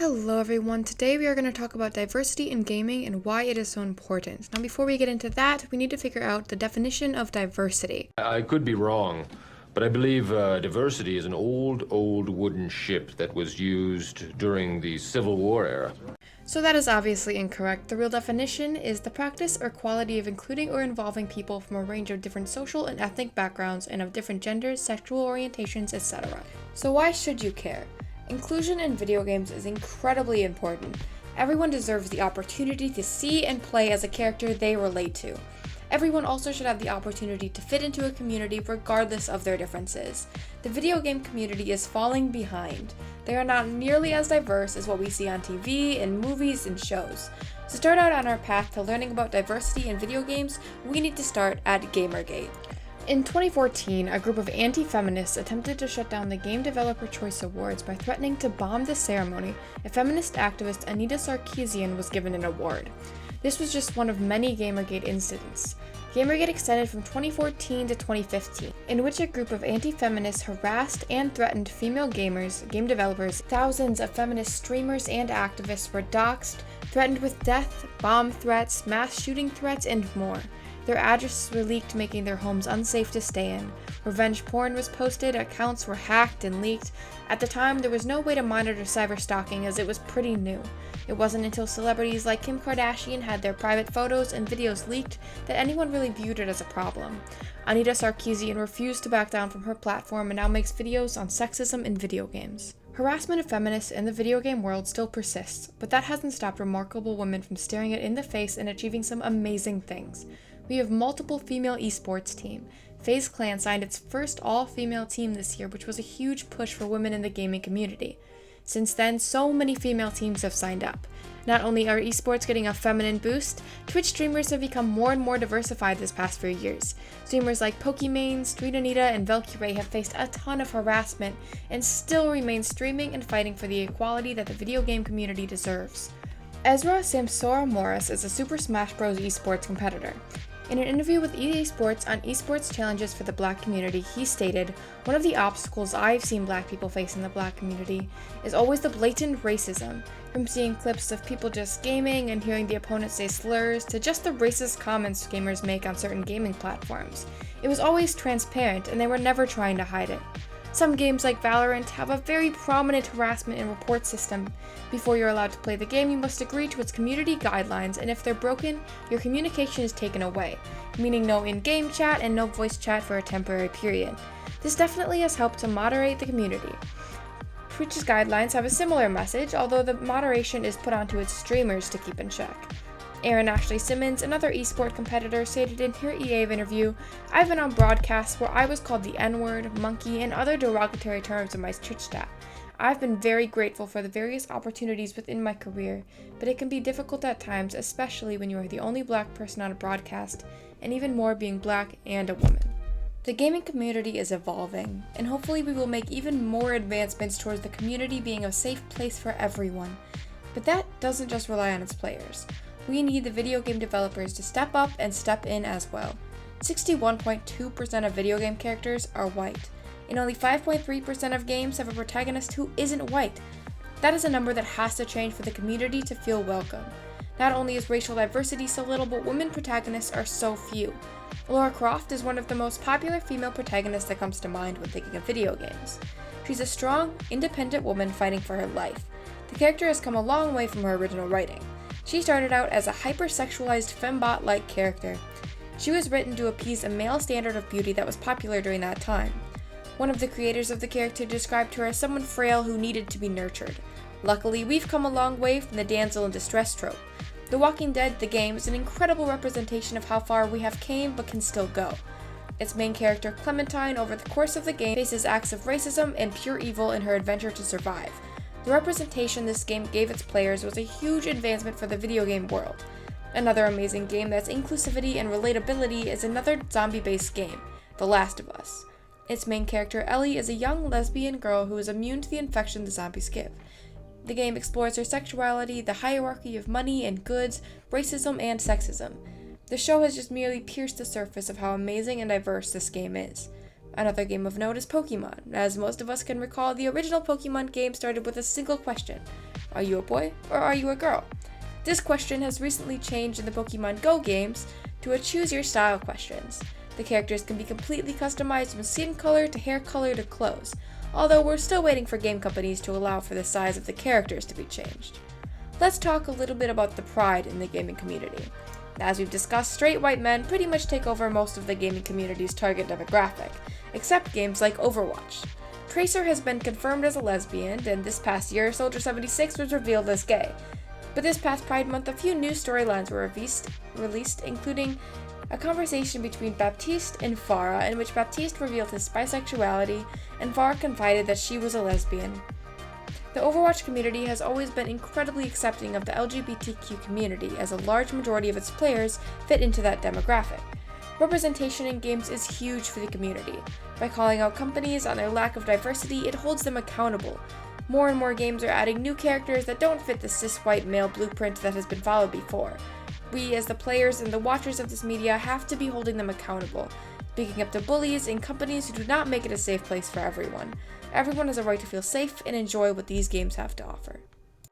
Hello everyone, today we are going to talk about diversity in gaming and why it is so important. Now before we get into that, we need to figure out the definition of diversity. I could be wrong, but I believe diversity is an old wooden ship that was used during the Civil War era. So that is obviously incorrect. The real definition is the practice or quality of including or involving people from a range of different social and ethnic backgrounds and of different genders, sexual orientations, etc. So why should you care? Inclusion in video games is incredibly important. Everyone deserves the opportunity to see and play as a character they relate to. Everyone also should have the opportunity to fit into a community regardless of their differences. The video game community is falling behind. They are not nearly as diverse as what we see on TV, in movies, and shows. To start out on our path to learning about diversity in video games, we need to start at Gamergate. In 2014, a group of anti-feminists attempted to shut down the Game Developer Choice Awards by threatening to bomb the ceremony if feminist activist Anita Sarkeesian was given an award. This was just one of many Gamergate incidents. Gamergate extended from 2014 to 2015, in which a group of anti-feminists harassed and threatened female gamers, game developers. Thousands of feminist streamers and activists were doxxed, threatened with death, bomb threats, mass shooting threats, and more. Their addresses were leaked, making their homes unsafe to stay in. Revenge porn was posted, accounts were hacked and leaked. At the time, there was no way to monitor cyberstalking as it was pretty new. It wasn't until celebrities like Kim Kardashian had their private photos and videos leaked that anyone really viewed it as a problem. Anita Sarkeesian refused to back down from her platform and now makes videos on sexism in video games. Harassment of feminists in the video game world still persists, but that hasn't stopped remarkable women from staring it in the face and achieving some amazing things. We have multiple female esports team. FaZe Clan signed its first all-female team this year, which was a huge push for women in the gaming community. Since then, so many female teams have signed up. Not only are esports getting a feminine boost, Twitch streamers have become more and more diversified this past few years. Streamers like Pokimane, Street Anita, and Valkyrae have faced a ton of harassment and still remain streaming and fighting for the equality that the video game community deserves. Ezra Samsora Morris is a Super Smash Bros. Esports competitor. In an interview with EA Sports on Esports Challenges for the Black Community, he stated, "One of the obstacles I've seen Black people face in the Black community is always the blatant racism, from seeing clips of people just gaming and hearing the opponent say slurs, to just the racist comments gamers make on certain gaming platforms. It was always transparent, and they were never trying to hide it. Some games like Valorant have a very prominent harassment and report system. Before you're allowed to play the game, you must agree to its community guidelines, and if they're broken, your communication is taken away, meaning no in-game chat and no voice chat for a temporary period. This definitely has helped to moderate the community." Twitch's guidelines have a similar message, although the moderation is put onto its streamers to keep in check. Aaron Ashley Simmons, another eSport competitor, stated in her EA interview, "I've been on broadcasts where I was called the N-word, monkey, and other derogatory terms in my Twitch chat. I've been very grateful for the various opportunities within my career, but it can be difficult at times, especially when you are the only Black person on a broadcast, and even more being Black and a woman." The gaming community is evolving, and hopefully we will make even more advancements towards the community being a safe place for everyone. But that doesn't just rely on its players. We need the video game developers to step up and step in as well. 61.2% of video game characters are white, and only 5.3% of games have a protagonist who isn't white. That is a number that has to change for the community to feel welcome. Not only is racial diversity so little, but women protagonists are so few. Lara Croft is one of the most popular female protagonists that comes to mind when thinking of video games. She's a strong, independent woman fighting for her life. The character has come a long way from her original writing. She started out as a hypersexualized fembot-like character. She was written to appease a male standard of beauty that was popular during that time. One of the creators of the character described her as someone frail who needed to be nurtured. Luckily, we've come a long way from the damsel in distress trope. The Walking Dead, the game, is an incredible representation of how far we have came but can still go. Its main character, Clementine, over the course of the game, faces acts of racism and pure evil in her adventure to survive. The representation this game gave its players was a huge advancement for the video game world. Another amazing game that's inclusivity and relatability is another zombie-based game, The Last of Us. Its main character, Ellie, is a young lesbian girl who is immune to the infection the zombies give. The game explores her sexuality, the hierarchy of money and goods, racism, and sexism. The show has just merely pierced the surface of how amazing and diverse this game is. Another game of note is Pokemon. As most of us can recall, the original Pokemon game started with a single question: Are you a boy or are you a girl? This question has recently changed in the Pokemon Go games to a choose your style questions. The characters can be completely customized from skin color to hair color to clothes, although we're still waiting for game companies to allow for the size of the characters to be changed. Let's talk a little bit about the pride in the gaming community. As we've discussed, straight white men pretty much take over most of the gaming community's target demographic, except games like Overwatch. Tracer has been confirmed as a lesbian, and this past year, Soldier 76 was revealed as gay. But this past Pride Month, a few new storylines were released, including a conversation between Baptiste and Pharah, in which Baptiste revealed his bisexuality, and Pharah confided that she was a lesbian. The Overwatch community has always been incredibly accepting of the LGBTQ community, as a large majority of its players fit into that demographic. Representation in games is huge for the community. By calling out companies on their lack of diversity, it holds them accountable. More and more games are adding new characters that don't fit the cis-white male blueprint that has been followed before. We, as the players and the watchers of this media, have to be holding them accountable, speaking up to bullies and companies who do not make it a safe place for everyone. Everyone has a right to feel safe and enjoy what these games have to offer.